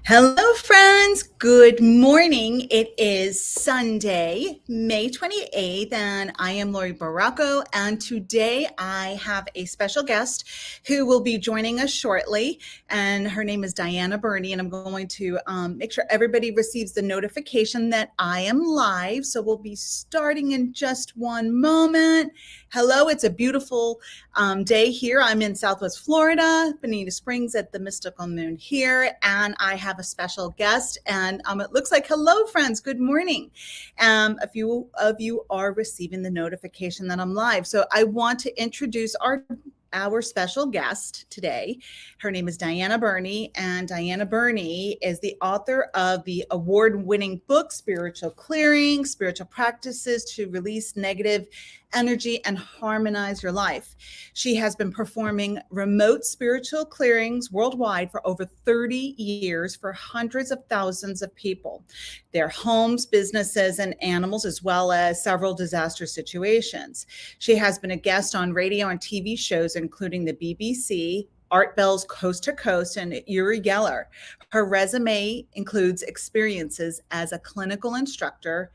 Hello, friends. Good morning. It is Sunday, May 28th, and I am Laurie Baracco. And today I have a special guest who will be joining us shortly. And her name is Diana Burney. And I'm going to make sure everybody receives the notification that I am live. So we'll be starting in just one moment. Hello, it's a beautiful day here. I'm in Southwest Florida, Bonita Springs at the Mystical Moon here, and I have a special guest. And it looks like, hello, friends. Good morning. A few of you are receiving the notification that I'm live. So I want to introduce our special guest today. Her name is Diana Burney, and Diana Burney is the author of the award-winning book, Spiritual Clearing, Spiritual Practices to Release Negative Energy and Harmonize Your Life. She has been performing remote spiritual clearings worldwide for over 30 years for hundreds of thousands of people, their homes, businesses, and animals, as well as several disaster situations. She has been a guest on radio and TV shows, including the BBC, Art Bell's Coast to Coast, and Uri Geller. Her resume includes experiences as a clinical instructor,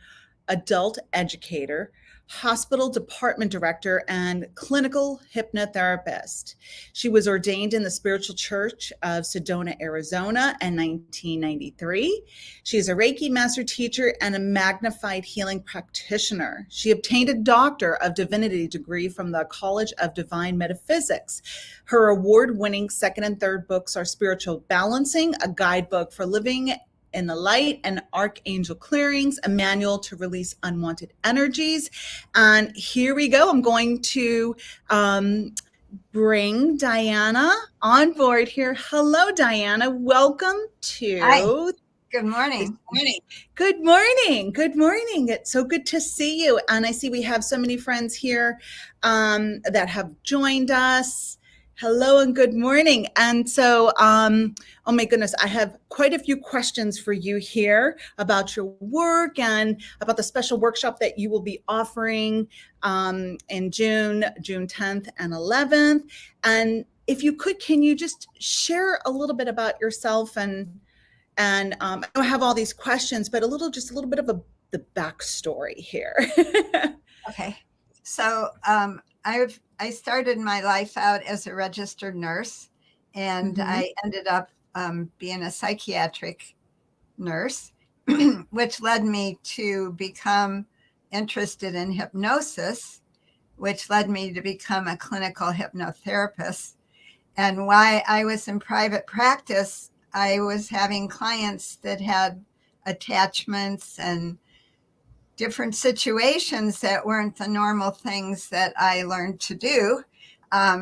adult educator, hospital department director, and clinical hypnotherapist. She was ordained in the Spiritual Church of Sedona, Arizona in 1993. She is a Reiki master teacher and a magnified healing practitioner. She obtained a Doctor of Divinity degree from the College of Divine Metaphysics. Her award-winning second and third books are Spiritual Balancing, a guidebook for living in the light, and Archangel Clearings, a manual to release unwanted energies. And here we go. I'm going to bring Diana on board here. Hello, Diana. Welcome to... Hi. Good morning. Good morning. Good morning. It's so good to see you. And I see we have so many friends here that have joined us. Hello and good morning. And so, oh my goodness, I have quite a few questions for you here about your work and about the special workshop that you will be offering in June 10th and 11th. And if you could, can you just share a little bit about yourself? And I don't have all these questions, but just a little bit of the backstory here. Okay. So I started my life out as a registered nurse, and I ended up being a psychiatric nurse, which led me to become interested in hypnosis, which led me to become a clinical hypnotherapist. And while I was in private practice, I was having clients that had attachments and different situations that weren't the normal things that I learned to do.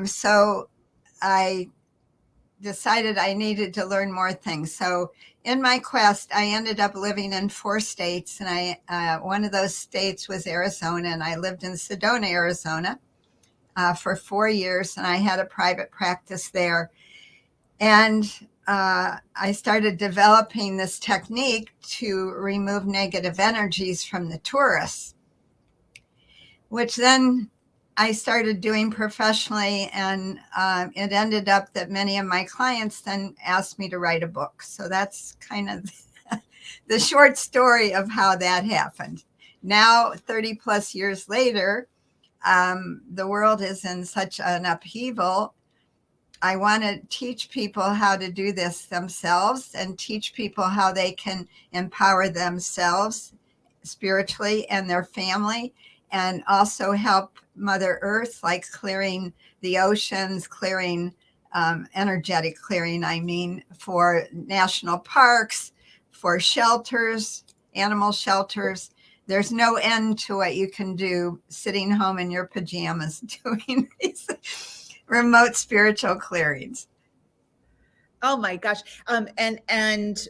So I decided I needed to learn more things. So in my quest, I ended up living in 4 states, and one of those states was Arizona, and I lived in Sedona, Arizona for 4 years, and I had a private practice there. And I started developing this technique to remove negative energies from the tourists, which then I started doing professionally. And it ended up that many of my clients then asked me to write a book. So that's kind of the short story of how that happened. Now, 30 plus years later, the world is in such an upheaval. I want to teach people how to do this themselves and teach people how they can empower themselves spiritually and their family, and also help Mother Earth, like clearing the oceans, clearing energetic clearing, for national parks, for shelters, animal shelters. There's no end to what you can do sitting home in your pajamas doing these remote spiritual clearings. Oh my gosh. And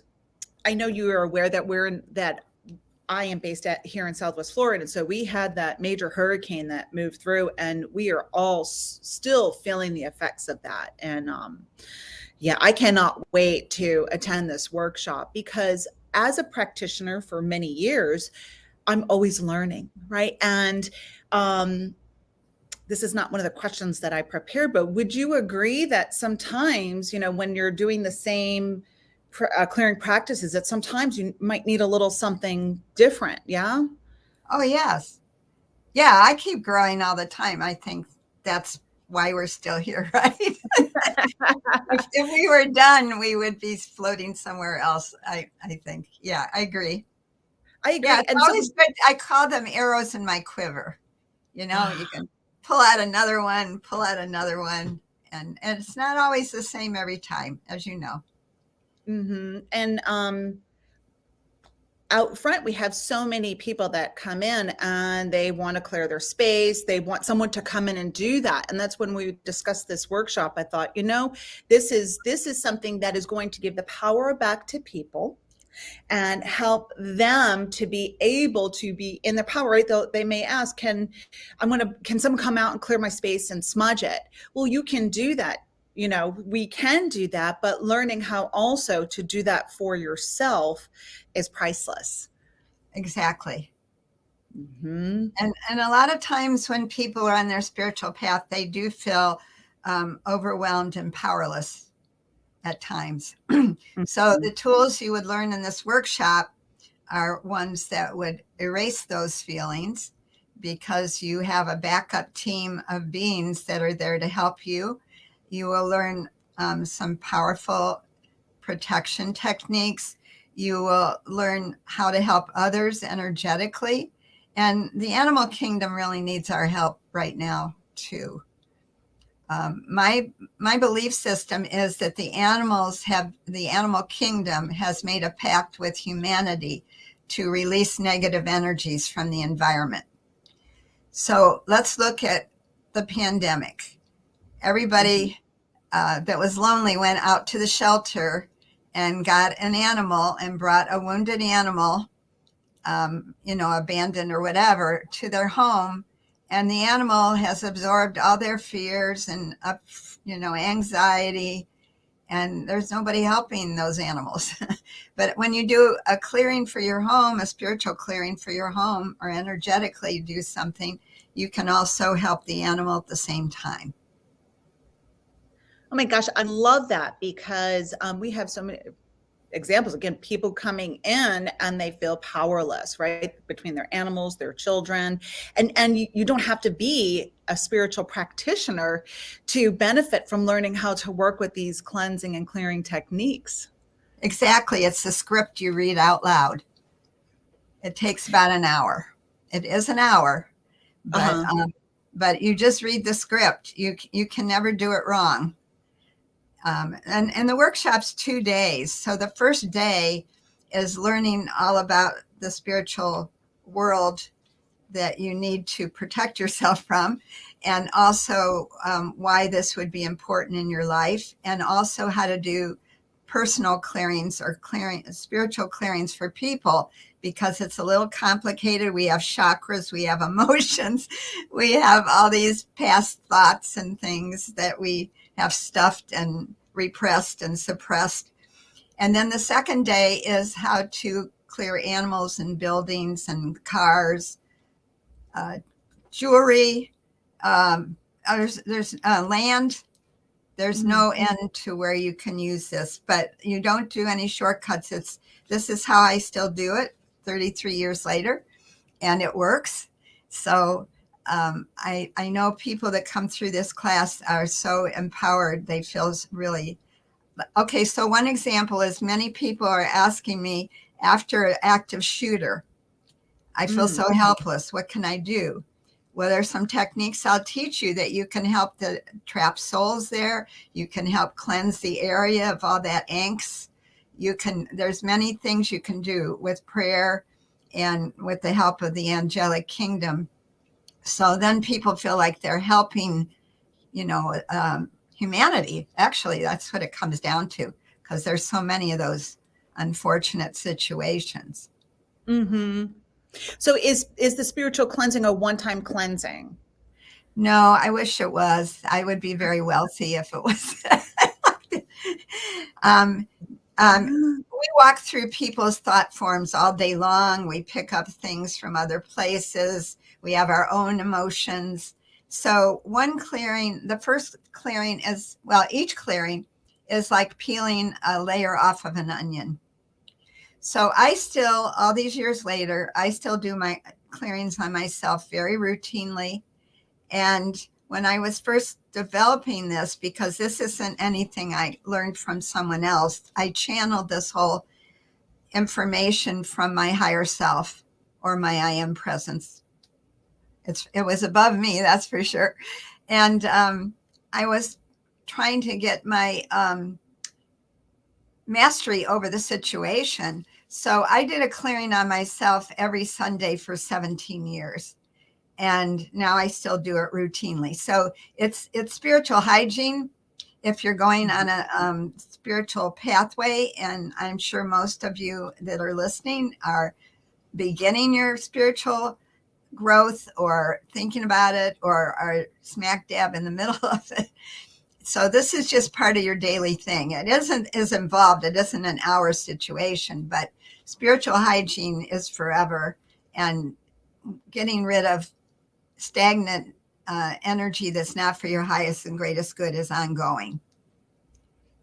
I know you are aware that I am based here in Southwest Florida. And so we had that major hurricane that moved through, and we are all still feeling the effects of that. And yeah, I cannot wait to attend this workshop, because as a practitioner for many years, I'm always learning, right? And this is not one of the questions that I prepared, but would you agree that sometimes, when you're doing the same clearing practices, that sometimes you might need a little something different. Yeah. Oh, yes. Yeah, I keep growing all the time. I think that's why we're still here, right? If we were done, we would be floating somewhere else, I think. Yeah, I agree. I Yeah, agree. it's And so, always good. I call them arrows in my quiver. You can pull out another one, pull out another one, and it's not always the same every time, as you know. and out front, we have so many people that come in and they want to clear their space. They want someone to come in and do that. And that's when we discussed this workshop. I thought, this is something that is going to give the power back to people and help them to be able to be in their power, right? They may ask, can someone come out and clear my space and smudge it? Well, you can do that. We can do that, but learning how also to do that for yourself is priceless. Exactly. Mm-hmm. And a lot of times when people are on their spiritual path, they do feel overwhelmed and powerless at times. So Mm-hmm. the tools you would learn in this workshop are ones that would erase those feelings, because you have a backup team of beings that are there to help you. You will learn some powerful protection techniques. You will learn how to help others energetically. And the animal kingdom really needs our help right now, too. My belief system is that the animal kingdom has made a pact with humanity to release negative energies from the environment. So let's look at the pandemic. Mm-hmm. Everybody that was lonely went out to the shelter and got an animal and brought a wounded animal, abandoned or whatever, to their home. And the animal has absorbed all their fears and, anxiety. And there's nobody helping those animals. But when you do a clearing for your home, a spiritual clearing for your home, or energetically do something, you can also help the animal at the same time. Oh my gosh, I love that because we have so many examples, again, people coming in and they feel powerless, right, between their animals, their children. And you don't have to be a spiritual practitioner to benefit from learning how to work with these cleansing and clearing techniques. Exactly. It's the script you read out loud. It takes about an hour. It is an hour, but Uh-huh. but you just read the script. You can never do it wrong. And the workshop's 2 days. So the first day is learning all about the spiritual world that you need to protect yourself from, and also why this would be important in your life, and also how to do personal clearings or spiritual clearings for people, because it's a little complicated. We have chakras, we have emotions, we have all these past thoughts and things that we have stuffed and repressed and suppressed. And then the second day is how to clear animals and buildings and cars, uh, jewelry. There's land. There's no end to where you can use this, but you don't do any shortcuts. This is how I still do it 33 years later, and it works. So I know people that come through this class are so empowered. They feel really okay. So one example is, many people are asking me after an active shooter, I feel Mm. so helpless. What can I do? Well, there's some techniques I'll teach you that you can help the trapped souls there. You can help cleanse the area of all that angst. There's many things you can do with prayer and with the help of the angelic kingdom. So then people feel like they're helping, humanity. Actually, that's what it comes down to, because there's so many of those unfortunate situations. Hmm. So is the spiritual cleansing a one-time cleansing? No, I wish it was. I would be very wealthy if it was. um, Yeah. we walk through people's thought forms all day long. We pick up things from other places. We have our own emotions. So the first clearing is, well, each clearing is like peeling a layer off of an onion. So I still, all these years later, I still do my clearings on myself very routinely. And when I was first developing this, because this isn't anything I learned from someone else, I channeled this whole information from my higher self, or my I am presence. It was above me, that's for sure. And I was trying to get my mastery over the situation. So I did a clearing on myself every Sunday for 17 years. And now I still do it routinely. So it's spiritual hygiene. If you're going on a spiritual pathway, and I'm sure most of you that are listening are beginning your spiritual growth or thinking about it or are smack dab in the middle of it. So this is just part of your daily thing. It isn't as involved. It isn't an hour situation, but spiritual hygiene is forever, and getting rid of stagnant energy that's not for your highest and greatest good is ongoing.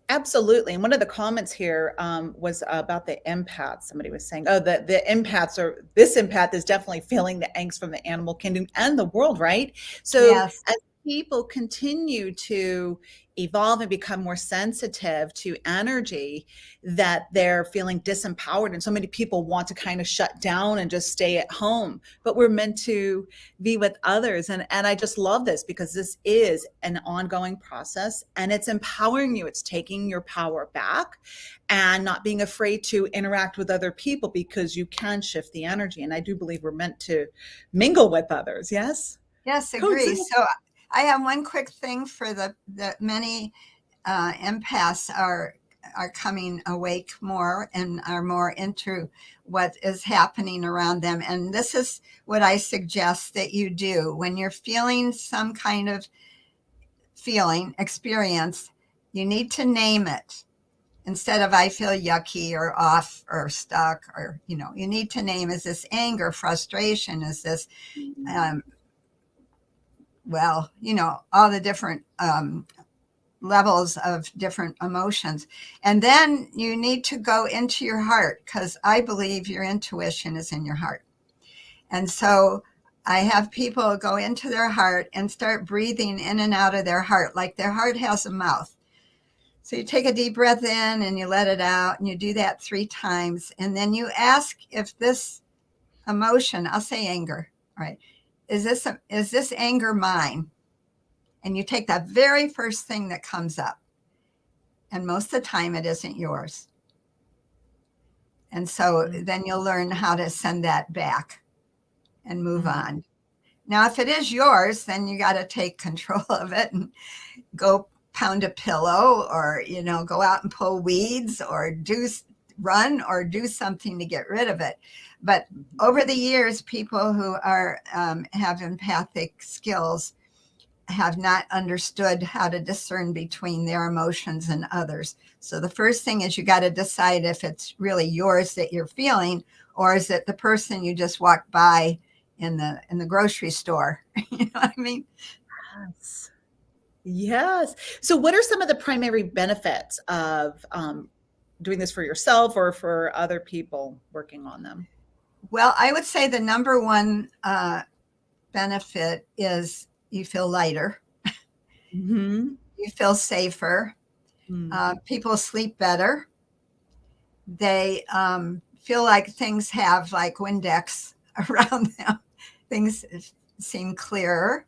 Absolutely. And one of the comments here was about the empaths. Somebody was saying, oh, the empaths are, this empath is definitely feeling the angst from the animal kingdom and the world, right? So Yes. as people continue to evolve and become more sensitive to energy, that they're feeling disempowered. And so many people want to kind of shut down and just stay at home, but we're meant to be with others. And I just love this, because this is an ongoing process, and it's empowering you. It's taking your power back and not being afraid to interact with other people, because you can shift the energy. And I do believe we're meant to mingle with others. Yes. Yes, agree. So I have one quick thing for the many empaths are coming awake more and are more into what is happening around them. And this is what I suggest that you do when you're feeling some kind of experience. You need to name it. Instead of I feel yucky or off or stuck, or, you need to name, is this anger, frustration? Is this, all the different levels of different emotions. And then you need to go into your heart, because I believe your intuition is in your heart. And so I have people go into their heart and start breathing in and out of their heart, like their heart has a mouth. So you take a deep breath in and you let it out, and you do that 3 times. And then you ask if this emotion, I'll say anger, all right, is this anger mine? And you take that very first thing that comes up. And most of the time it isn't yours. And so then you'll learn how to send that back and move on. Now, if it is yours, then you got to take control of it and go pound a pillow, or, go out and pull weeds, or run or do something to get rid of it. But over the years, people who are have empathic skills have not understood how to discern between their emotions and others. So the first thing is you got to decide if it's really yours that you're feeling, or is it the person you just walked by in the grocery store? You know what I mean? Yes. Yes. So what are some of the primary benefits of doing this for yourself or for other people working on them? Well, I would say the number one benefit is you feel lighter. Mm-hmm. You feel safer. People sleep better. They feel like things have like Windex around them. Things seem clearer.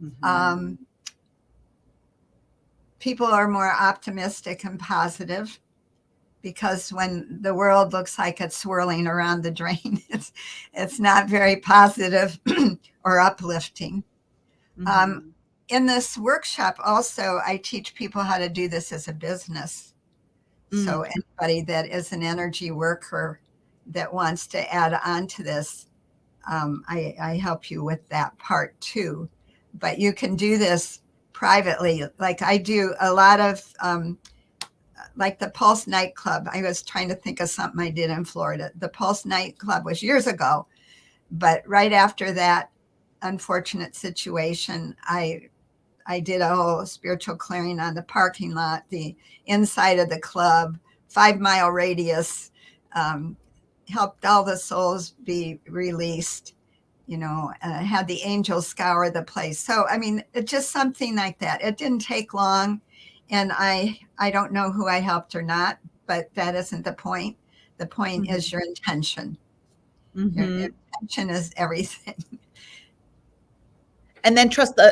Mm-hmm. People are more optimistic and positive, because when the world looks like it's swirling around the drain, it's not very positive or uplifting. Mm-hmm. In this workshop also, I teach people how to do this as a business. So anybody that is an energy worker that wants to add on to this, I help you with that part too. But you can do this privately. Like I do a lot of, like the Pulse nightclub. I was trying to think of something I did in Florida. The Pulse nightclub was years ago, but right after that unfortunate situation, I I did a whole spiritual clearing on the parking lot, the inside of the club, 5-mile radius, helped all the souls be released, had the angels scour the place. So, I mean, it's just something like that. It didn't take long. And I don't know who I helped or not, but that isn't the point. The point is your intention. Your intention is everything. And then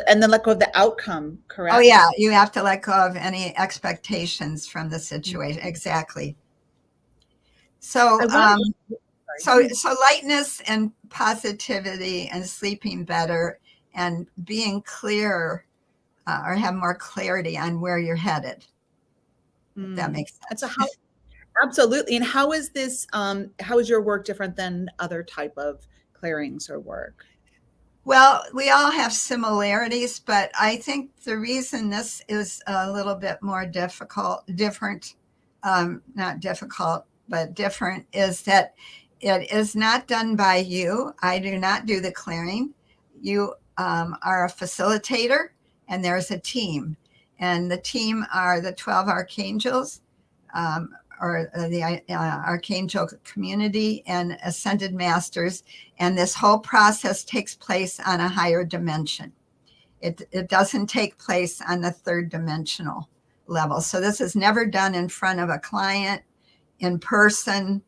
and then let go of the outcome, correct? Oh yeah, you have to let go of any expectations from the situation. Exactly. So, so lightness and positivity and sleeping better and being clear or have more clarity on where you're headed. If that makes sense. Absolutely. And how is this? How is your work different than other type of clearings or work? Well, we all have similarities, but I think the reason this is a little bit more different, not difficult, but different, is that it is not done by you. I do not do the clearing. You are a facilitator, and there's a team. And the team are the 12 archangels, or the archangel community and ascended masters. And this whole process takes place on a higher dimension. It doesn't take place on the third dimensional level. So this is never done in front of a client in person.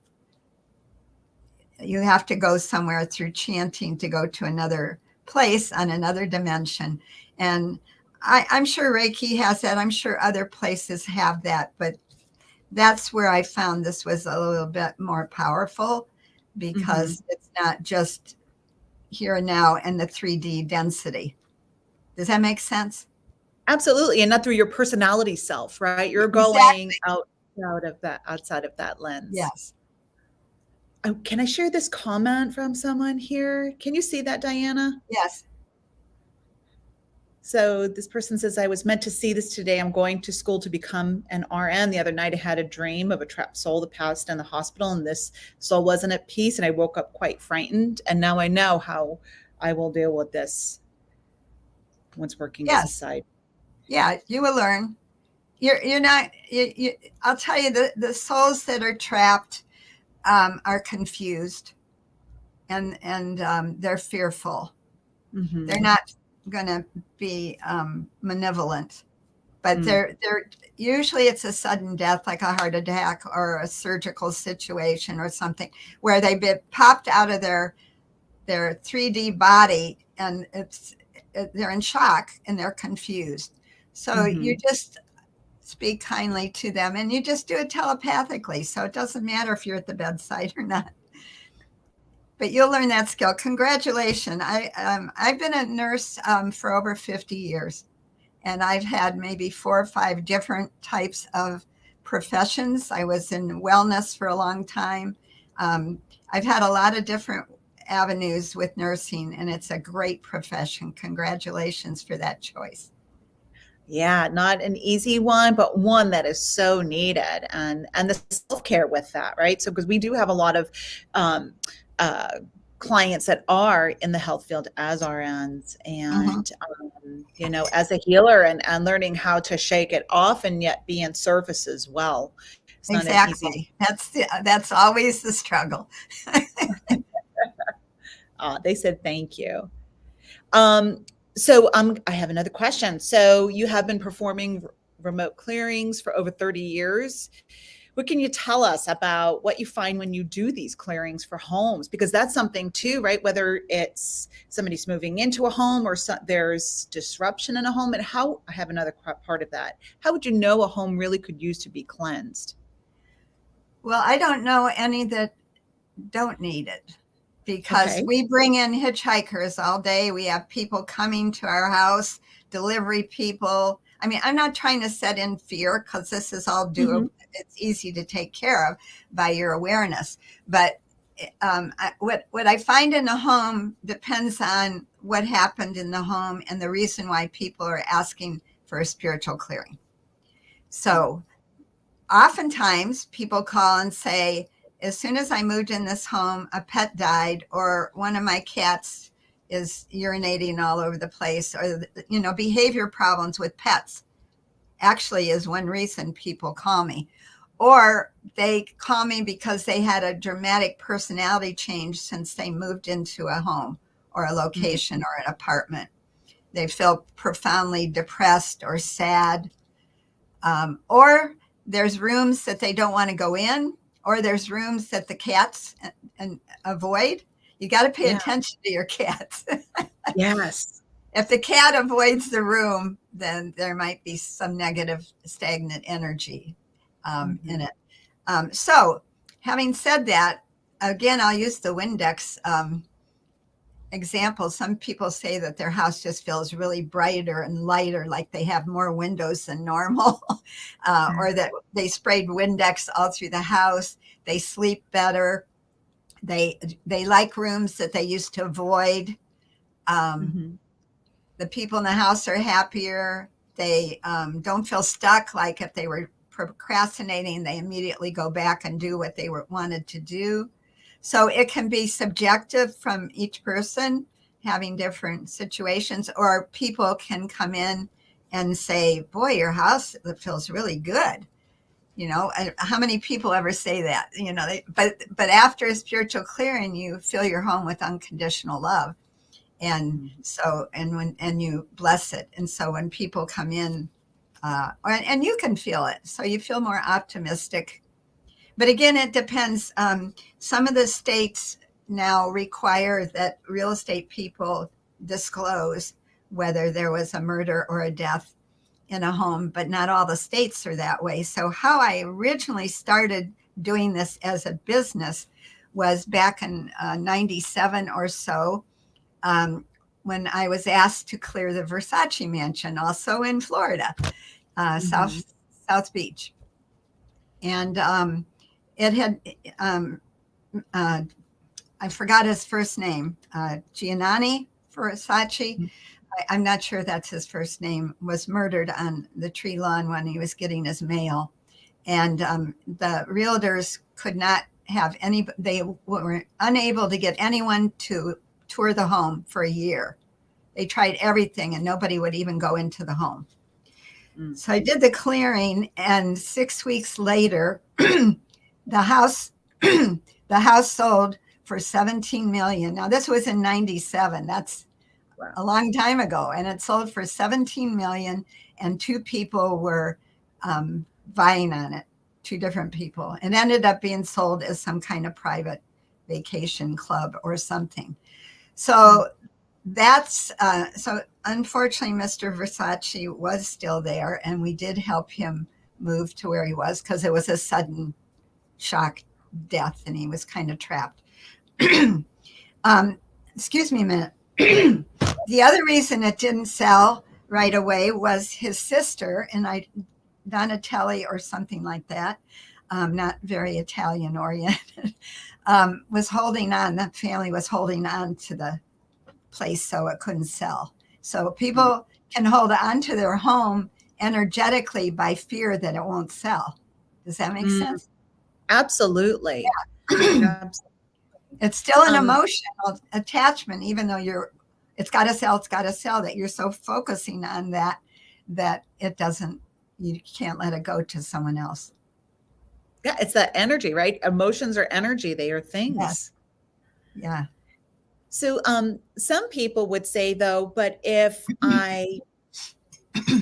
You have to go somewhere through chanting to go to another place on another dimension. And I'm sure Reiki has that. I'm sure other places have that, but that's where I found this was a little bit more powerful because it's not just here and now and the 3D density. Does that make sense? Absolutely. And not through your personality self, right? You're going outside of that lens. Yes. Oh, can I share this comment from someone here? Can you see that, Diana? Yes. So this person says, I was meant to see this today. I'm going to school to become an RN. The other night I had a dream of a trapped soul that passed in the hospital, and this soul wasn't at peace, and I woke up quite frightened. And now I know how I will deal with this once working as a side. Yeah, you will learn. You're not, I'll tell you, the souls that are trapped are confused and they're fearful. They're not going to be malevolent, but they're usually it's a sudden death, like a heart attack or a surgical situation or something where they've been popped out of their 3D body, and they're in shock and they're confused. So you just speak kindly to them, and you just do it telepathically. So it doesn't matter if you're at the bedside or not. But you'll learn that skill. Congratulations. I've been a nurse for over 50 years, and I've had maybe 4 or 5 different types of professions. I was in wellness for a long time. I've had a lot of different avenues with nursing, and it's a great profession. Congratulations for that choice. Yeah, not an easy one, but one that is so needed, and the self-care with that, right? So because we do have a lot of clients that are in the health field as RNs, and as a healer, and learning how to shake it off and yet be in service as well. It's not an easy. That's always the struggle. They said thank you. So I have another question. So you have been performing remote clearings for over 30 years. What can you tell us about what you find when you do these clearings for homes? Because that's something too, right? Whether it's somebody's moving into a home or there's disruption in a home. And I have another part of that. How would you know a home really could use to be cleansed? Well, I don't know any that don't need it, because we bring in hitchhikers all day. We have people coming to our house, delivery people. I mean, I'm not trying to set in fear, because this is all doable. It's easy to take care of by your awareness. But what I find in a home depends on what happened in the home and the reason why people are asking for a spiritual clearing. So oftentimes people call and say, as soon as I moved in this home, a pet died, or one of my cats is urinating all over the place, or, behavior problems with pets actually is one reason people call me. Or they call me because they had a dramatic personality change since they moved into a home or a location or an apartment. They feel profoundly depressed or sad. Or there's rooms that they don't want to go in, or there's rooms that the cats avoid. You got to pay attention to your cats. Yes. If the cat avoids the room, then there might be some negative, stagnant energy in it. So, having said that, again, I'll use the Windex example. Some people say that their house just feels really brighter and lighter, like they have more windows than normal, or that they sprayed Windex all through the house. They sleep better. They like rooms that they used to avoid. The people in the house are happier. They don't feel stuck. Like if they were procrastinating, they immediately go back and do what they wanted to do. So it can be subjective from each person having different situations, or people can come in and say, boy, your house feels really good. How many people ever say that? But after a spiritual clearing, you fill your home with unconditional love. And so, and you bless it. And so when people come in, and you can feel it, so you feel more optimistic. But again, it depends. Some of the states now require that real estate people disclose whether there was a murder or a death in a home, but not all the states are that way. So how I originally started doing this as a business was back in 97 or so, when I was asked to clear the Versace mansion, also in Florida, South Beach. And it had, I forgot his first name, Gianni Versace. I'm not sure that's his first name, was murdered on the tree lawn when he was getting his mail. And the realtors could not have they were unable to get anyone to tour the home for a year. They tried everything and nobody would even go into the home. So I did the clearing, and 6 weeks later, the house sold for $17 million. Now this was in 97. That's a long time ago. And it sold for $17 million, and two people were vying on it, two different people. It ended up being sold as some kind of private vacation club or something. So that's so unfortunately, Mr. Versace was still there, and we did help him move to where he was because it was a sudden shock death and he was kind of trapped. Excuse me a minute. The other reason it didn't sell right away was his sister, and Donatelli or something like that, not very Italian oriented, was holding on. That family was holding on to the place so it couldn't sell. So people can hold on to their home energetically by fear that it won't sell. Does that make sense? Absolutely. Yeah. It's still an emotional attachment, even though it's got to sell, that you're so focusing on that it doesn't, you can't let it go to someone else. Yeah, it's that energy, right? Emotions are energy. They are things. Yes. Yeah. So some people would say, though, but if I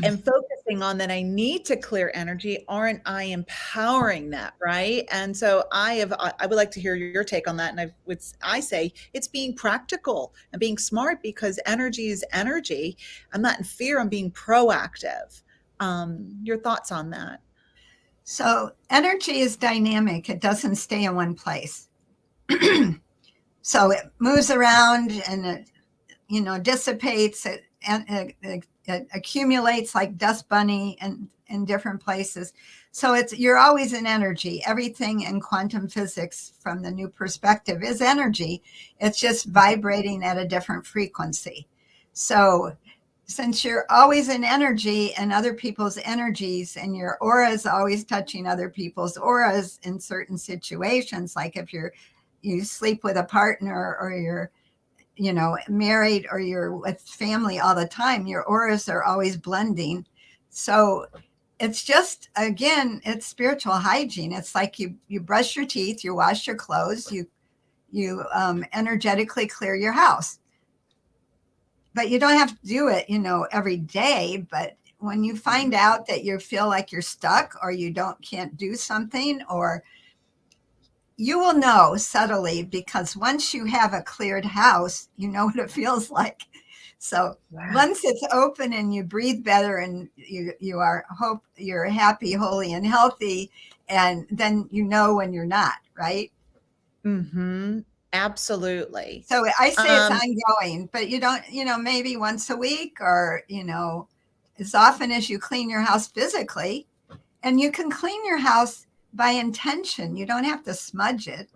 am focusing on that I need to clear energy, aren't I empowering that, right? And so I would like to hear your take on that. And I say it's being practical and being smart, because energy is energy. I'm not in fear. I'm being proactive. Your thoughts on that? So energy is dynamic. It doesn't stay in one place. So it moves around and it, dissipates, and it accumulates like dust bunny and in different places. So you're always in energy. Everything in quantum physics from the new perspective is energy. It's just vibrating at a different frequency. So since you're always in energy and other people's energies, and your aura is always touching other people's auras in certain situations, like if you sleep with a partner, or married or you're with family all the time, your auras are always blending. So it's just, again, it's spiritual hygiene. It's like you brush your teeth, you wash your clothes, you energetically clear your house. But you don't have to do it, every day. But when you find out that you feel like you're stuck or you can't do something, or you will know subtly, because once you have a cleared house, you know what it feels like. So once it's open and you breathe better and you're happy, holy, and healthy, and then when you're not, right? Mm-hmm. Absolutely. So I say it's ongoing, but you don't, maybe once a week, or, as often as you clean your house physically. And you can clean your house by intention. You don't have to smudge it.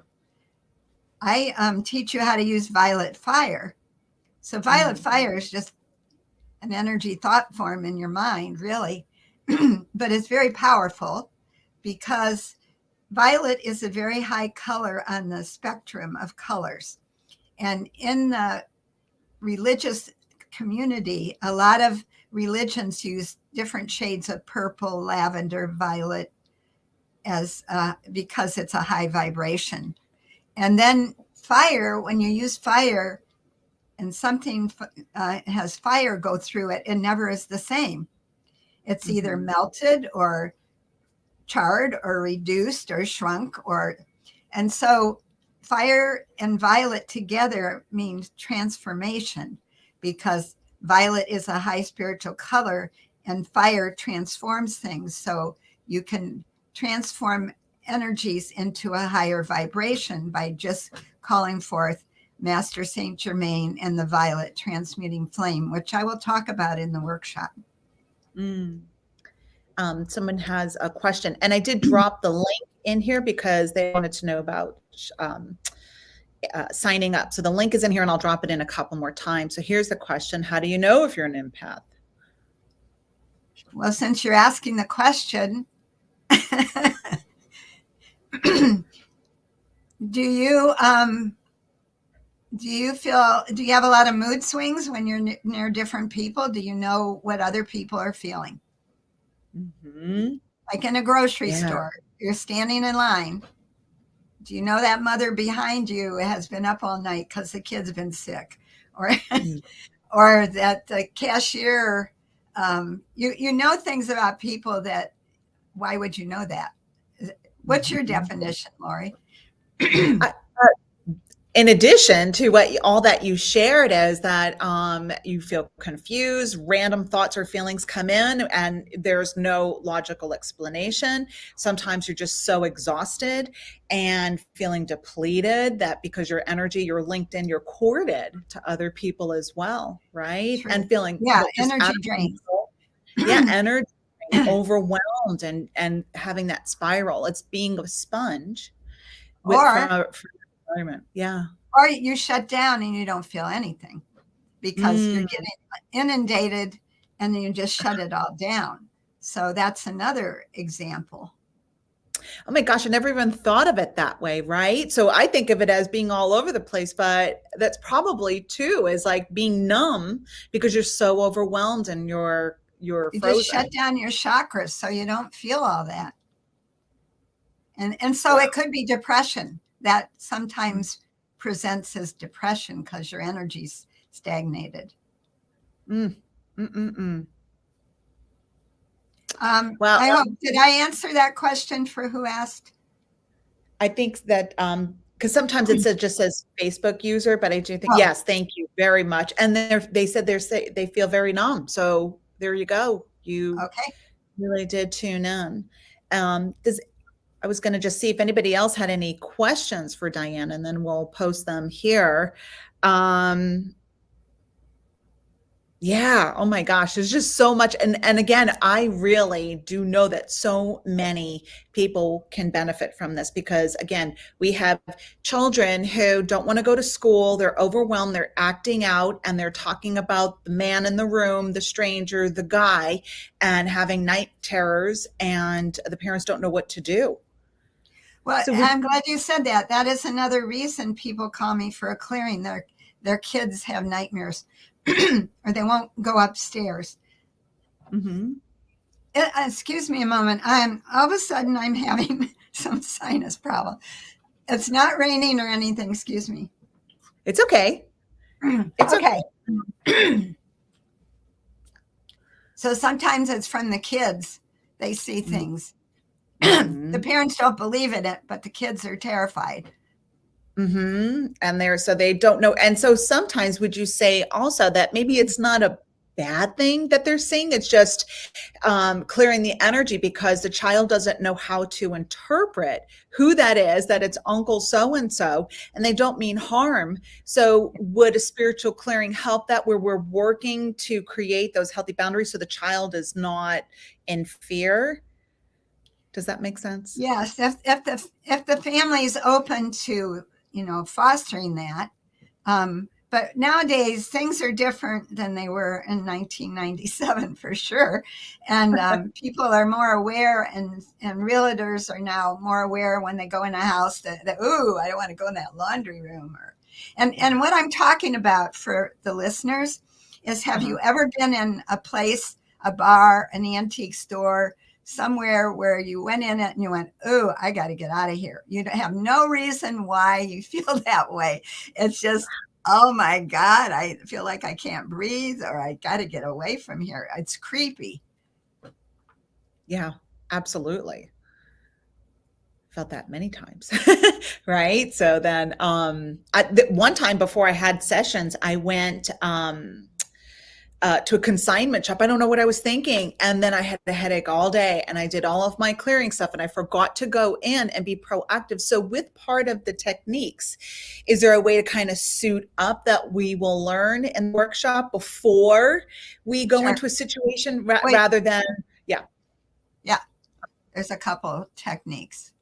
I teach you how to use violet fire. So violet fire is just an energy thought form in your mind, really. But it's very powerful, because violet is a very high color on the spectrum of colors. And in the religious community, a lot of religions use different shades of purple, lavender, violet, as because it's a high vibration. And then fire, when you use fire and something has fire go through it, it never is the same. It's either melted or charred or reduced or shrunk, and so fire and violet together means transformation, because violet is a high spiritual color and fire transforms things. So you can transform energies into a higher vibration by just calling forth Master Saint Germain and the violet transmuting flame, which I will talk about in the workshop. Someone has a question, and I did drop the link in here because they wanted to know about signing up. So the link is in here, and I'll drop it in a couple more times. So here's the question: how do you know if you're an empath? Well, since you're asking the question, do you have a lot of mood swings when you're near different people? Do you know what other people are feeling? Like in a grocery store, you're standing in line. Do you know that mother behind you has been up all night because the kid's been sick? Or or that the cashier, you know things about people that, why would you know that? What's your definition, Laurie? In addition to all that you shared, is that you feel confused, random thoughts or feelings come in, and there's no logical explanation. Sometimes you're just so exhausted and feeling depleted that because your energy, you're linked in, you're corded to other people as well, right? True. And feeling energy drain. Energy drain, overwhelmed, and having that spiral. It's being a sponge with for environment. Or you shut down and you don't feel anything because you're getting inundated and then you just shut it all down. So that's another example. Oh my gosh, I never even thought of it that way, right? So I think of it as being all over the place, but that's probably too, is like being numb because you're so overwhelmed and you're frozen. Just shut down your chakras so you don't feel all that. And so it could be depression that sometimes presents as depression because your energy's stagnated. Well, I hope, did I answer that question for who asked? I think that because sometimes it just says Facebook user, but I do think yes, thank you very much. And they said they feel very numb. So there you go. You really did tune in. I was going to just see if anybody else had any questions for Diane, and then we'll post them here. Yeah. Oh my gosh. There's just so much. And again, I really do know that so many people can benefit from this because, again, we have children who don't want to go to school. They're overwhelmed. They're acting out and they're talking about the man in the room, the stranger, the guy, and having night terrors, and the parents don't know what to do. Well, I'm glad you said that. That is another reason people call me for a clearing. their kids have nightmares or they won't go upstairs. Mm-hmm. Excuse me a moment. All of a sudden I'm having some sinus problem. It's not raining or anything. Excuse me. It's okay. It's Okay. okay. So sometimes it's from the kids. They see things. Mm-hmm. The parents don't believe in it, but the kids are terrified. Mm-hmm. And so they don't know. And so sometimes would you say also that maybe it's not a bad thing that they're seeing? It's just clearing the energy because the child doesn't know how to interpret who that is, that it's Uncle so-and-so, and they don't mean harm. So would a spiritual clearing help that, where we're working to create those healthy boundaries so the child is not in fear? Does that make sense? Yes, if the family is open to, fostering that. But nowadays things are different than they were in 1997 for sure, and people are more aware, and realtors are now more aware when they go in a house that ooh, I don't want to go in that laundry room, and what I'm talking about for the listeners is, have you ever been in a place, a bar, an antique store, somewhere where you went in it and you went, oh, I got to get out of here. You have no reason why you feel that way. It's just, oh my God, I feel like I can't breathe, or I got to get away from here. It's creepy. Yeah, absolutely. Felt that many times. Right. So then one time before I had sessions, I went to a consignment shop. I don't know what I was thinking. And then I had a headache all day and I did all of my clearing stuff and I forgot to go in and be proactive. So with part of the techniques, is there a way to kind of suit up that we will learn in the workshop before we go Sure. into a situation rather than, yeah. Yeah. There's a couple techniques.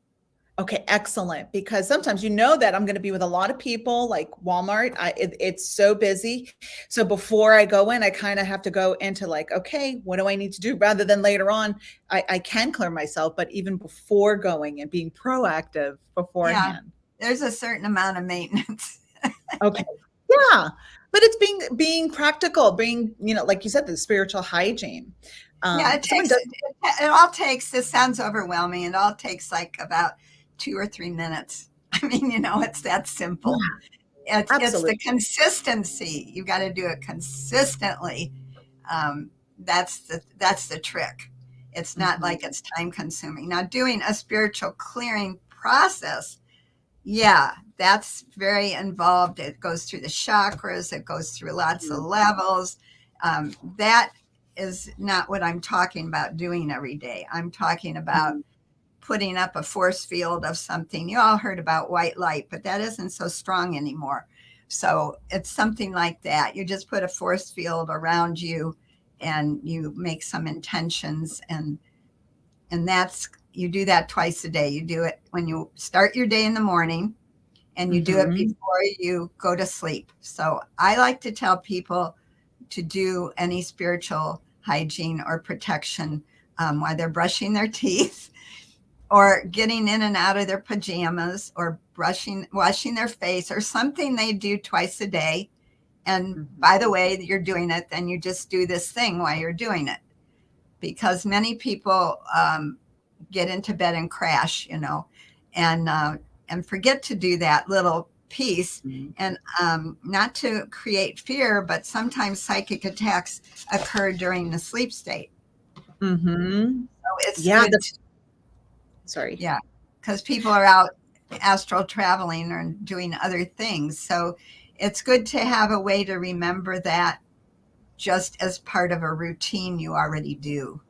Okay, excellent. Because sometimes that I'm going to be with a lot of people, like Walmart. It's so busy. So before I go in, I kind of have to go into like, okay, what do I need to do? Rather than later on, I can clear myself, but even before going and being proactive beforehand. Yeah, there's a certain amount of maintenance. Okay. Yeah. But it's being practical, being, like you said, the spiritual hygiene. Yeah, it all takes, this sounds overwhelming. It all takes like about 2 or 3 minutes. I mean, it's that simple. Yeah, it's the consistency. You got to do it consistently. That's the trick. It's not like it's time consuming. Now, doing a spiritual clearing process, yeah, that's very involved. It goes through the chakras. It goes through lots of levels. That is not what I'm talking about doing every day. I'm talking about putting up a force field of something. You all heard about white light, but that isn't so strong anymore. So it's something like that. You just put a force field around you and you make some intentions, and you do that twice a day. You do it when you start your day in the morning, and you do it before you go to sleep. So I like to tell people to do any spiritual hygiene or protection while they're brushing their teeth, or getting in and out of their pajamas, or washing their face, or something they do twice a day. And by the way that you're doing it, then you just do this thing while you're doing it, because many people get into bed and crash, and forget to do that little piece, and not to create fear, but sometimes psychic attacks occur during the sleep state. So it's good. Sorry. Yeah, because people are out astral traveling or doing other things. So it's good to have a way to remember that, just as part of a routine you already do.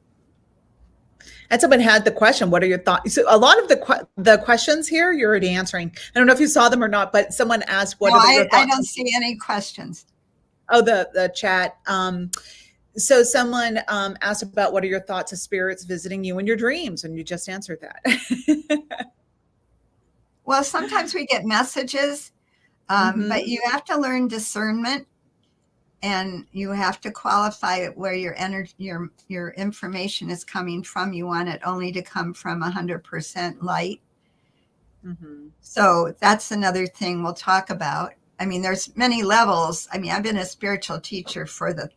And someone had the question, what are your thoughts? So a lot of the questions here you're already answering. I don't know if you saw them or not, but someone asked, what are your thoughts? I don't see any questions. Oh, the chat. So someone asked about, what are your thoughts of spirits visiting you in your dreams? And you just answered that. Well, sometimes we get messages, but you have to learn discernment, and you have to qualify where your energy, your information is coming from. You want it only to come from 100% light. So that's another thing we'll talk about. I mean, there's many levels. I mean, I've been a spiritual teacher for the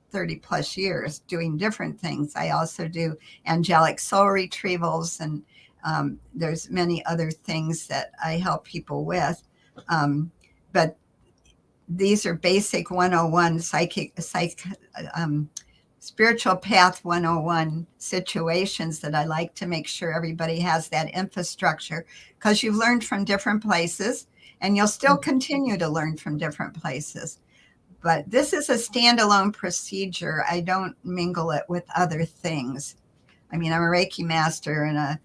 30 plus years doing different things. I also do angelic soul retrievals, and there's many other things that I help people with. But these are basic 101 spiritual path 101 situations that I like to make sure everybody has that infrastructure, because you've learned from different places and you'll still continue to learn from different places. But this is a standalone procedure. I don't mingle it with other things. I mean, I'm a Reiki master and a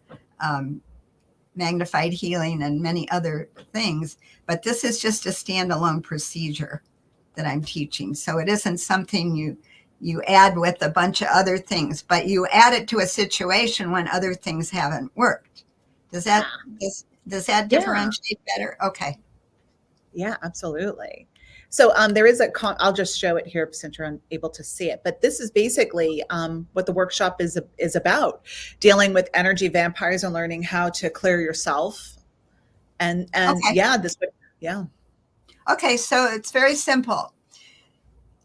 magnified healing and many other things, but this is just a standalone procedure that I'm teaching. So it isn't something you add with a bunch of other things, but you add it to a situation when other things haven't worked. Does that differentiate better? Okay. Yeah, absolutely. So there is I'll just show it here since you're unable to see it, but this is basically what the workshop is about, dealing with energy vampires and learning how to clear yourself. And Okay. Yeah. Okay, so it's very simple.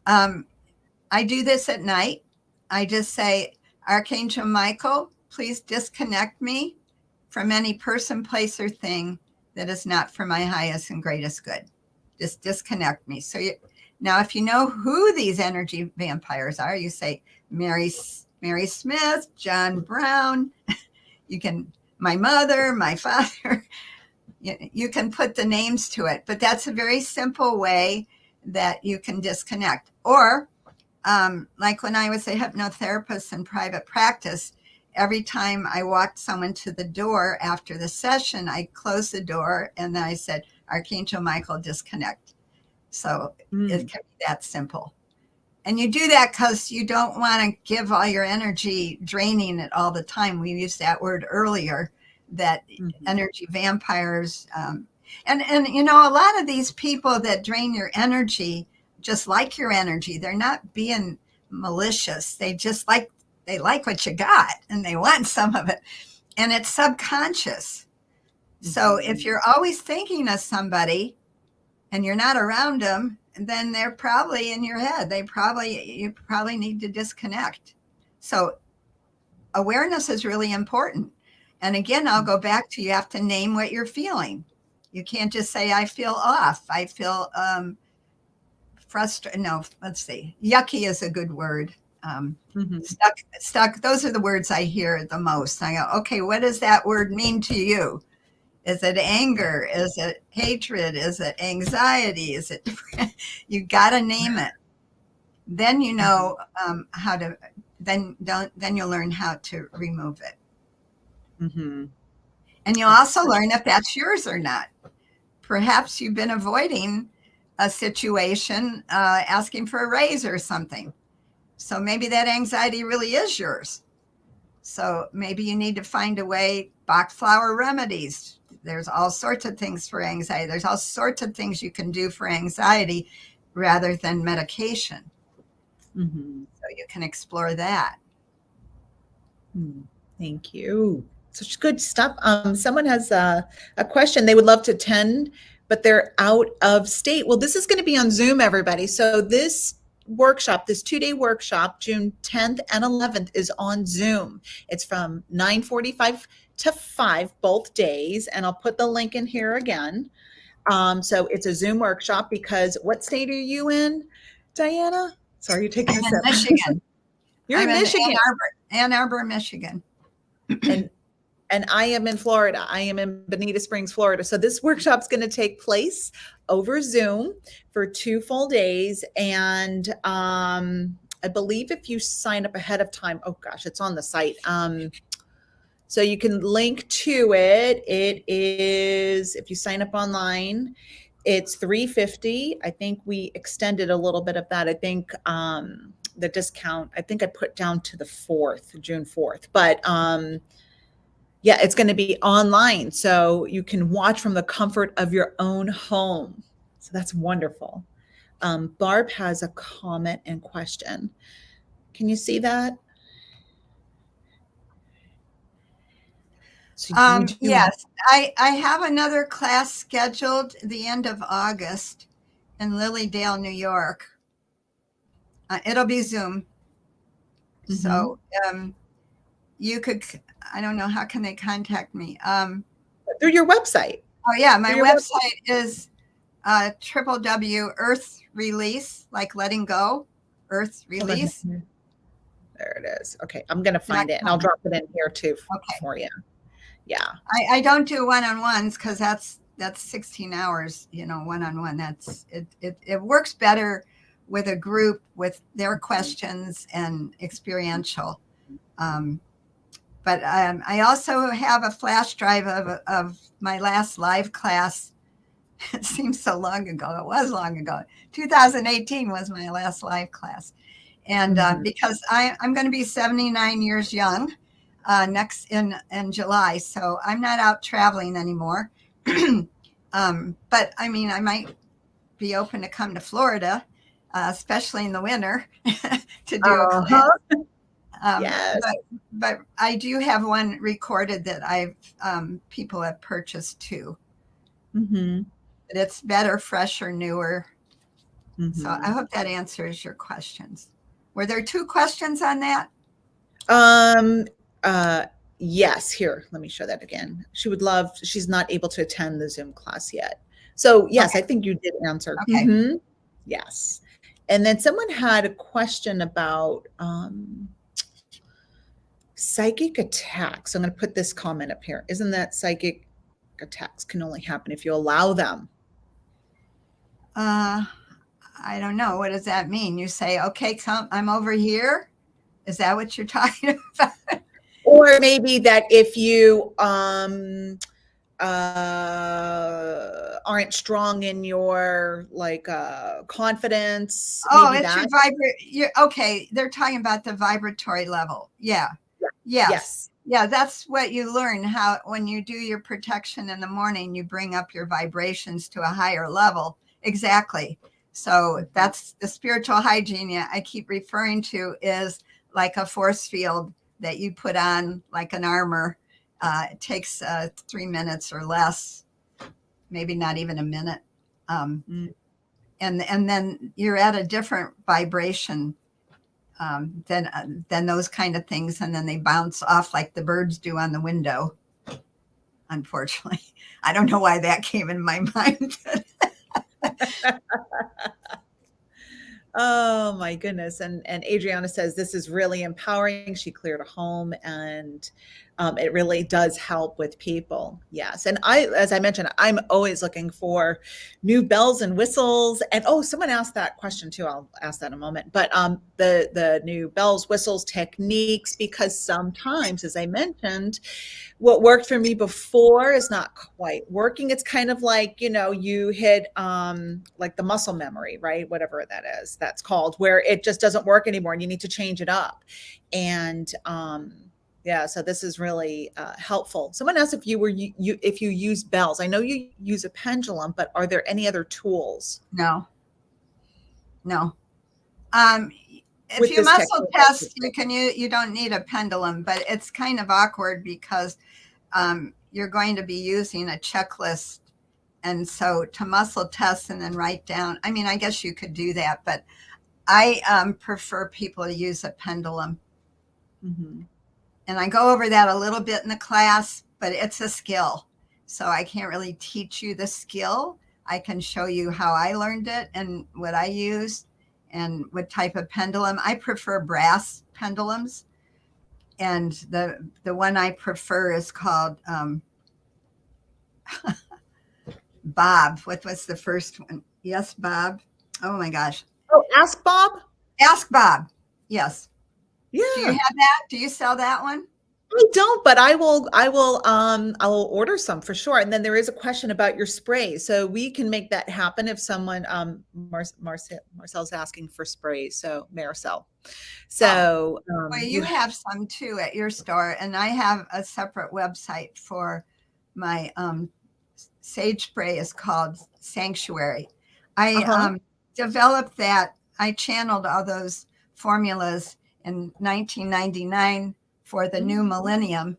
I do this at night. I just say, Archangel Michael, please disconnect me from any person, place, or thing that is not for my highest and greatest good. Just disconnect me. So now, if you know who these energy vampires are, you say Mary Smith, John Brown. You can, my mother, my father. You can put the names to it, but that's a very simple way that you can disconnect. Or like when I was a hypnotherapist in private practice, every time I walked someone to the door after the session, I closed the door and then I said, Archangel Michael, disconnect. So it can be that simple. And you do that because you don't want to give all your energy, draining it all the time. We used that word earlier, that energy vampires. And you know, a lot of these people that drain your energy just like your energy. They're not being malicious. They like what you got and they want some of it. And it's subconscious. So if you're always thinking of somebody and you're not around them, then they're probably in your head. You probably need to disconnect. So awareness is really important. And again, I'll go back to, you have to name what you're feeling. You can't just say, I feel off. I feel frustrated. No, let's see. Yucky is a good word. Stuck. Those are the words I hear the most. I go, okay, what does that word mean to you? Is it anger? Is it hatred? Is it anxiety? Is it you got to name it. Then you know how to. Then you'll learn how to remove it. And you'll also learn if that's yours or not. Perhaps you've been avoiding a situation, asking for a raise or something. So maybe that anxiety really is yours. So maybe you need to find a way. Bach flower remedies. There's all sorts of things for anxiety. There's all sorts of things you can do for anxiety rather than medication. So you can explore that. Thank you. Such good stuff. Someone has a question. They would love to attend, but they're out of state. Well, this is going to be on Zoom, everybody. So this workshop, this 2-day workshop, June 10th and 11th, is on Zoom. It's from 9:45 to 5 both days, and I'll put the link in here again. So it's a Zoom workshop because what state are you in, Diana? Sorry, you're taking a sip. Michigan. You're in Michigan. Ann Arbor, Michigan. And I am in Florida. I am in Bonita Springs, Florida. So this workshop's going to take place over Zoom for 2 full days. And I believe if you sign up ahead of time, oh gosh, it's on the site. So you can link to it. It is, if you sign up online, it's $350. I think we extended a little bit of that. I think the discount, I think I put down to the 4th, June 4th. But yeah, it's going to be online. So you can watch from the comfort of your own home. So that's wonderful. Barb has a comment and question. Can you see that? Yes, I have another class scheduled the end of August, in Lilydale, New York. It'll be Zoom. Mhm. So you could, I don't know, how can they contact me? Through your website. Oh, yeah, my Through your website is www. Earth Release, like letting go, Earth Hold on Release. here. There it is. Okay, I'm going to find it, and I'll .com. drop it in here too Okay. for you. Yeah. I don't do one-on-ones because that's 16 hours, one-on-one. It works better with a group with their questions and experiential. But I also have a flash drive of my last live class. It seems so long ago. It was long ago. 2018 was my last live class. And because I'm going to be 79 years young next in July, so I'm not out traveling anymore. But I mean, I might be open to come to Florida, especially in the winter, to do a class. Yes. But I do have one recorded that people have purchased too. Mm-hmm. It's better, fresher, newer. Mm-hmm. So I hope that answers your questions. Were there 2 questions on that? Yes, here, let me show that again. She's not able to attend the Zoom class yet. So yes, Okay. I think you did answer. Okay. Mm-hmm. Yes. And then someone had a question about psychic attacks. I'm going to put this comment up here. Isn't that psychic attacks can only happen if you allow them? I don't know. What does that mean? You say, okay, come, I'm over here. Is that what you're talking about? Or maybe that if you aren't strong in your confidence, Oh, maybe it's that. okay. They're talking about the vibratory level. Yeah. Yes. Yeah, that's what you learn, how when you do your protection in the morning, you bring up your vibrations to a higher level. Exactly. So that's the spiritual hygiene I keep referring to, is like a force field that you put on like an armor. It takes 3 minutes or less, maybe not even a minute. And then you're at a different vibration than those kind of things, and then they bounce off like the birds do on the window. Unfortunately, I don't know why that came in my mind. Oh my goodness. And Adriana says this is really empowering. She cleared a home, and it really does help with people. Yes. And as I mentioned, I'm always looking for new bells and whistles. And someone asked that question too. I'll ask that in a moment. But the new bells, whistles, techniques, because sometimes, as I mentioned, what worked for me before is not quite working. It's kind of like, you hit like the muscle memory, right? Whatever that's called, where it just doesn't work anymore and you need to change it up. And yeah, so this is really helpful. Someone asked if if you use bells. I know you use a pendulum, but are there any other tools? No. If you muscle test, you don't need a pendulum, but it's kind of awkward because you're going to be using a checklist. And so to muscle test and then write down, I mean, I guess you could do that, but I prefer people to use a pendulum. Mm-hmm. And I go over that a little bit in the class, but it's a skill. So I can't really teach you the skill. I can show you how I learned it and what I use and what type of pendulum. I prefer brass pendulums. And the one I prefer is called Bob. What was the first one? Yes, Bob. Oh my gosh. Oh, Ask Bob? Ask Bob. Yes. Yeah. Do you have that? Do you sell that one? I don't, but I will order some for sure. And then there is a question about your sprays. So we can make that happen if someone Marcel's asking for sprays. So Marcel. So well, you have some too at your store, and I have a separate website for my sage spray. Is called Sanctuary. I developed that. I channeled all those formulas in 1999 for the new millennium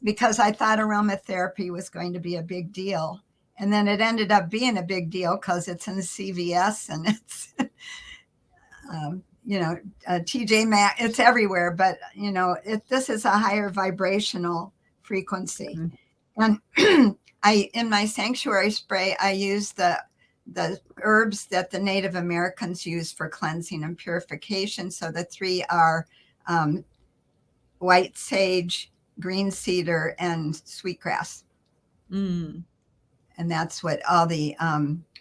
because I thought aromatherapy was going to be a big deal. And then it ended up being a big deal because it's in CVS and it's, TJ Maxx, it's everywhere. But, this is a higher vibrational frequency. And in my sanctuary spray, I use the herbs that the Native Americans use for cleansing and purification. So the three are white sage, green cedar, and sweetgrass. Mm. And that's what all the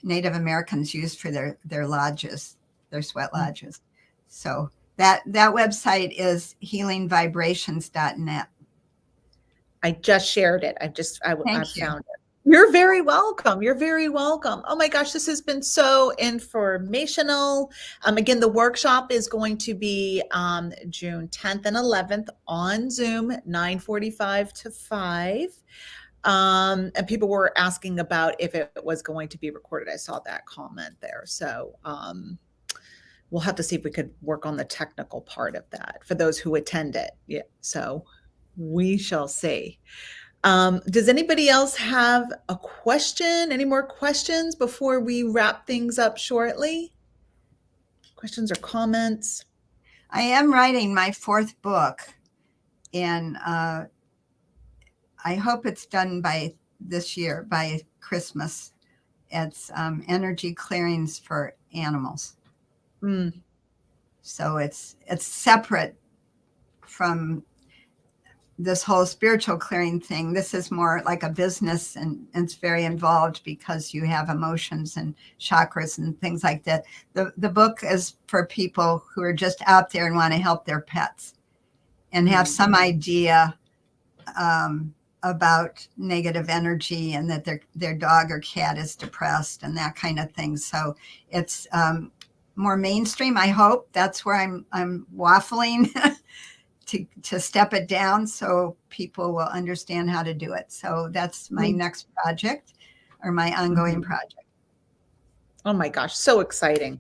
Native Americans use for their lodges, their sweat lodges. So that website is healingvibrations.net. I just shared it. I Thank you. found it. You're very welcome. You're very welcome. Oh my gosh, this has been so informational. Again, the workshop is going to be June 10th and 11th on Zoom, 9:45 to 5. And people were asking about if it was going to be recorded. I saw that comment there. So we'll have to see if we could work on the technical part of that for those who attend it. Yeah. So we shall see. Does anybody else have a question? Any more questions before we wrap things up shortly? Questions or comments? I am writing my 4th book, and I hope it's done by this year, by Christmas. It's energy clearings for animals. So it's separate from this whole spiritual clearing thing. This is more like a business, and it's very involved because you have emotions and chakras and things like that. The book is for people who are just out there and want to help their pets and have some idea about negative energy, and that their dog or cat is depressed and that kind of thing. So it's more mainstream. I hope that's where I'm waffling to step it down so people will understand how to do it. So that's my next project, or my ongoing project. Oh my gosh, so exciting.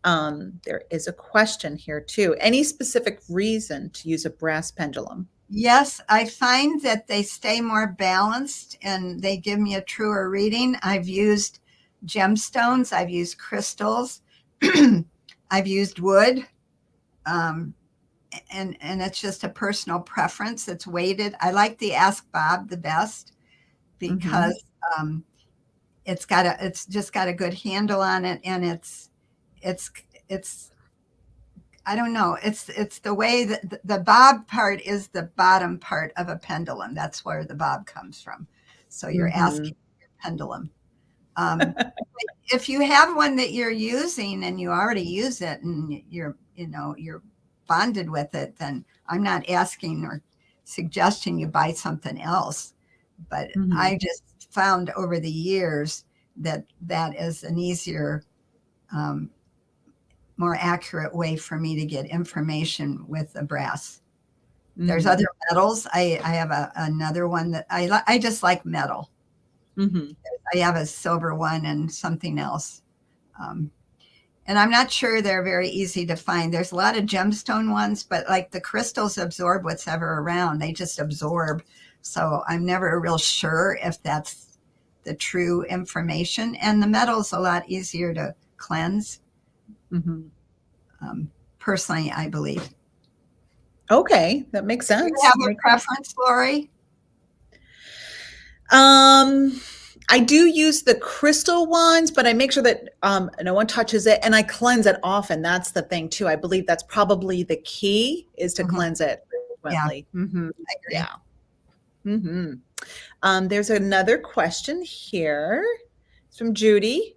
There is a question here too. Any specific reason to use a brass pendulum? Yes, I find that they stay more balanced and they give me a truer reading. I've used gemstones, I've used crystals, I've used wood. And it's just a personal preference. It's weighted. I like the Ask Bob the best because it's just got a good handle on it, and it's I don't know. It's the way that the bob part is the bottom part of a pendulum. That's where the bob comes from. So you're asking your pendulum. If you have one that you're using and you already use it and you're bonded with it, then I'm not asking or suggesting you buy something else. But I just found over the years that is an easier, more accurate way for me to get information with the brass. There's other metals. I have another one that I just like metal. I have a silver one and something else. And I'm not sure they're very easy to find. There's a lot of gemstone ones, but like the crystals absorb what's ever around. They just absorb. So I'm never real sure if that's the true information. And the metal's a lot easier to cleanse. Personally, I believe. Okay, that makes sense. Do you have a preference, Laurie? I do use the crystal ones, but I make sure that no one touches it, and I cleanse it often. That's the thing too. I believe that's probably the key, is to cleanse it frequently. I agree. There's another question here. It's from Judy.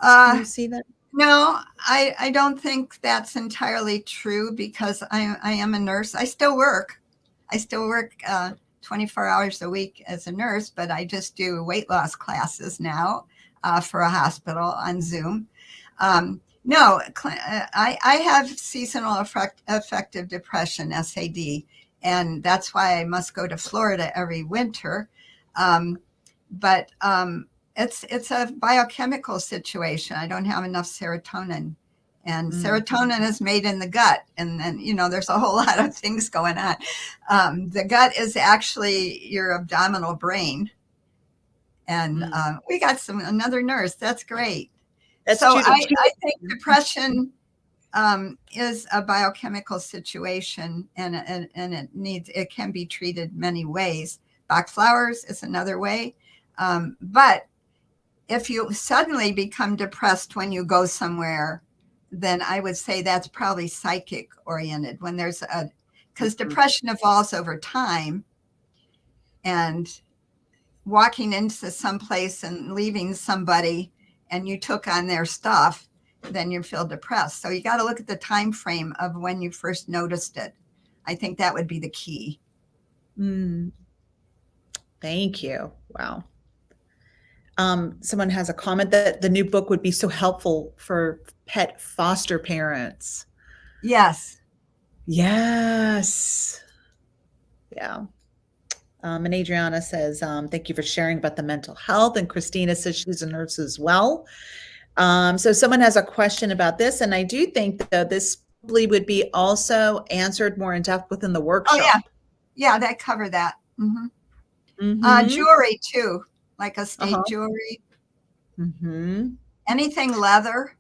Can you see that? No, I don't think that's entirely true, because I am a nurse. I still work 24 hours a week as a nurse, but I just do weight loss classes now for a hospital on Zoom. No, I have seasonal affective depression, SAD, and that's why I must go to Florida every winter. But it's a biochemical situation. I don't have enough serotonin. And serotonin is made in the gut. And then, there's a whole lot of things going on. The gut is actually your abdominal brain. And we got another nurse. That's great. That's so Judith. I think depression is a biochemical situation, and it can be treated many ways. Bach flowers is another way. But if you suddenly become depressed when you go somewhere, then I would say that's probably psychic oriented. When there's because depression evolves over time, and walking into some place and leaving somebody and you took on their stuff, then you feel depressed. So you got to look at the time frame of when you first noticed it. I think that would be the key. Thank you. Wow. Someone has a comment that the new book would be so helpful for pet foster parents. Yes. Yes. Yeah. And Adriana says, thank you for sharing about the mental health. And Christina says she's a nurse as well. So someone has a question about this. And I do think that this probably would be also answered more in depth within the workshop. Oh, yeah. Yeah, that covered that. Jewelry too, like estate jewelry. Anything leather,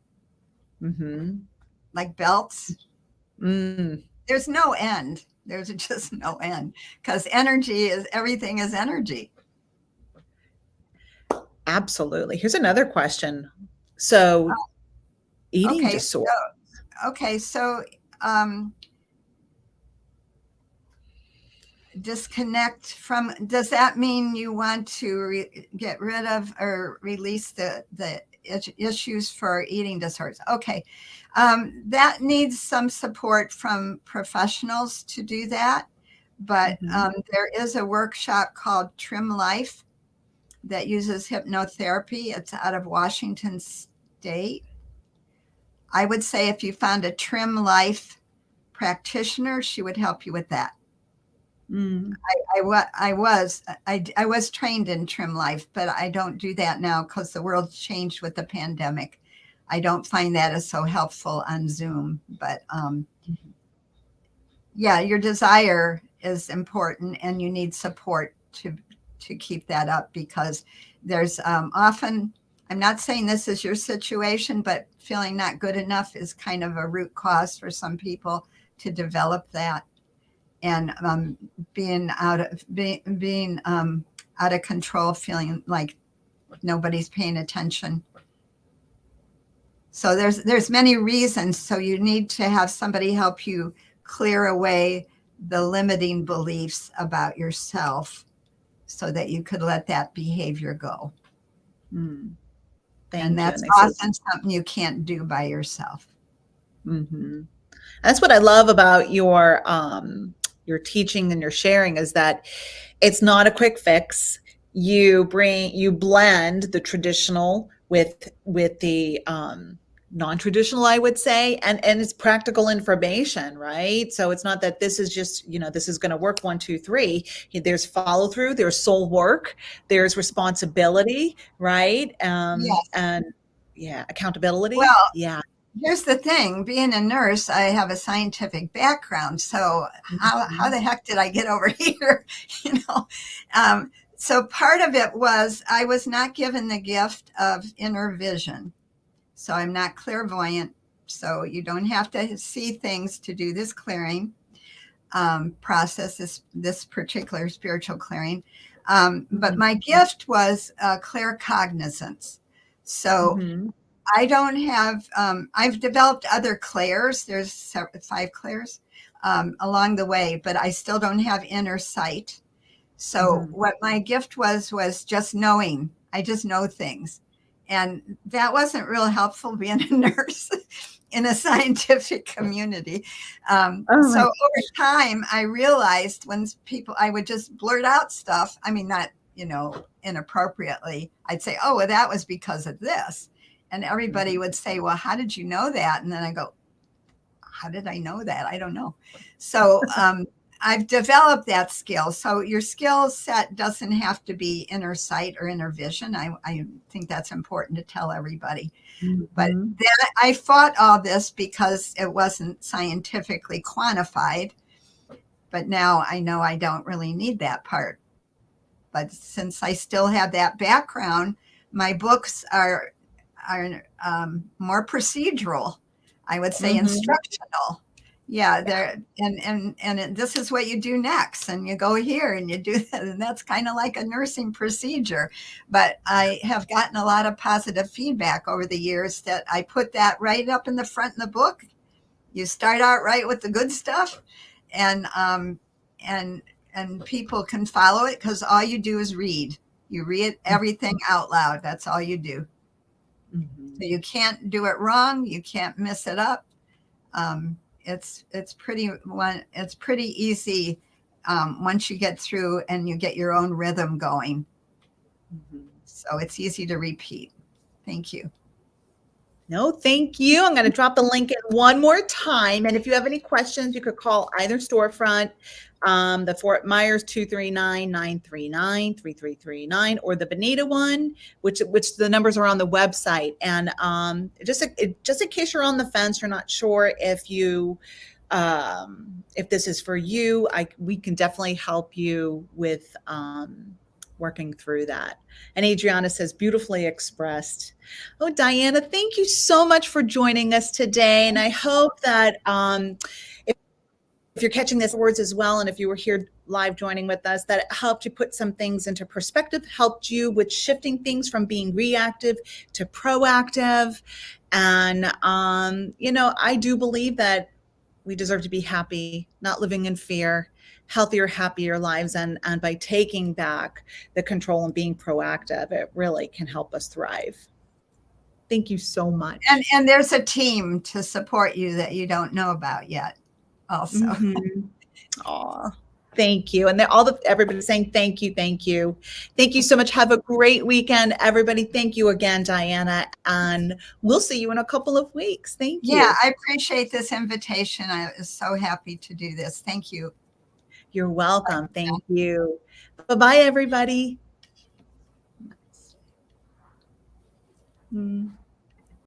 like belts. There's no end. There's just no end, because everything is energy. Absolutely. Here's another question. So eating disorders. So disconnect from, does that mean you want to get rid of or release the issues for eating disorders? Okay. That needs some support from professionals to do that. But there is a workshop called Trim Life that uses hypnotherapy. It's out of Washington State. I would say if you found a Trim Life practitioner, she would help you with that. I was trained in Trim Life, but I don't do that now because the world's changed with the pandemic. I don't find that as so helpful on Zoom, but yeah, your desire is important, and you need support to keep that up, because there's often, I'm not saying this is your situation, but feeling not good enough is kind of a root cause for some people to develop that. And being out of control, feeling like nobody's paying attention. So there's many reasons. So you need to have somebody help you clear away the limiting beliefs about yourself, so that you could let that behavior go. And that's often something you can't do by yourself. That's what I love about your teaching and your sharing, is that it's not a quick fix. You blend the traditional with the non-traditional, I would say, and it's practical information, right? So it's not that this is just, this is going to work 1, 2, 3. There's follow through, there's soul work, there's responsibility, right? Yes. And accountability. Well, yeah. Here's the thing, being a nurse, I have a scientific background. So how the heck did I get over here? So part of it was I was not given the gift of inner vision. So I'm not clairvoyant. So you don't have to see things to do this clearing process, this particular spiritual clearing. But my gift was claircognizance. So I don't have, I've developed other clairs. There's 5 clairs along the way, but I still don't have inner sight. So what my gift was just knowing. I just know things. And that wasn't real helpful being a nurse in a scientific community. So over time, I realized when I would just blurt out stuff. I mean, not, inappropriately. I'd say, oh, well, that was because of this. And everybody would say, well, how did you know that? And then I go, how did I know that? I don't know. So I've developed that skill. So your skill set doesn't have to be inner sight or inner vision. I think that's important to tell everybody. But then I fought all this because it wasn't scientifically quantified. But now I know I don't really need that part. But since I still have that background, my books are more procedural. I would say instructional. Yeah, they're and this is what you do next, and you go here and you do that, and that's kind of like a nursing procedure. But I have gotten a lot of positive feedback over the years that I put that right up in the front of the book. You start out right with the good stuff, and and people can follow it because all you do is read. You read everything out loud. That's all you do. So you can't do it wrong. You can't mess it up. It's pretty easy once you get through and you get your own rhythm going. So it's easy to repeat. Thank you. No, thank you. I'm going to drop the link in one more time. And if you have any questions, you could call either storefront, the Fort Myers 239-939-3339, or the Bonita one, which the numbers are on the website. And just in case you're on the fence, you're not sure if this is for you, we can definitely help you with working through that. And Adriana says, beautifully expressed. Oh, Diana, thank you so much for joining us today. And I hope that if you're catching this words as well, and if you were here live joining with us, that it helped you put some things into perspective, helped you with shifting things from being reactive to proactive. And, I do believe that we deserve to be happy, not living in fear, healthier, happier lives. And by taking back the control and being proactive, it really can help us thrive. Thank you so much. And there's a team to support you that you don't know about yet also. Aw, thank you. And everybody's saying thank you, thank you. Thank you so much. Have a great weekend, everybody. Thank you again, Diana. And we'll see you in a couple of weeks. Thank you. Yeah, I appreciate this invitation. I was so happy to do this. Thank you. You're welcome. Thank you. Bye-bye, everybody.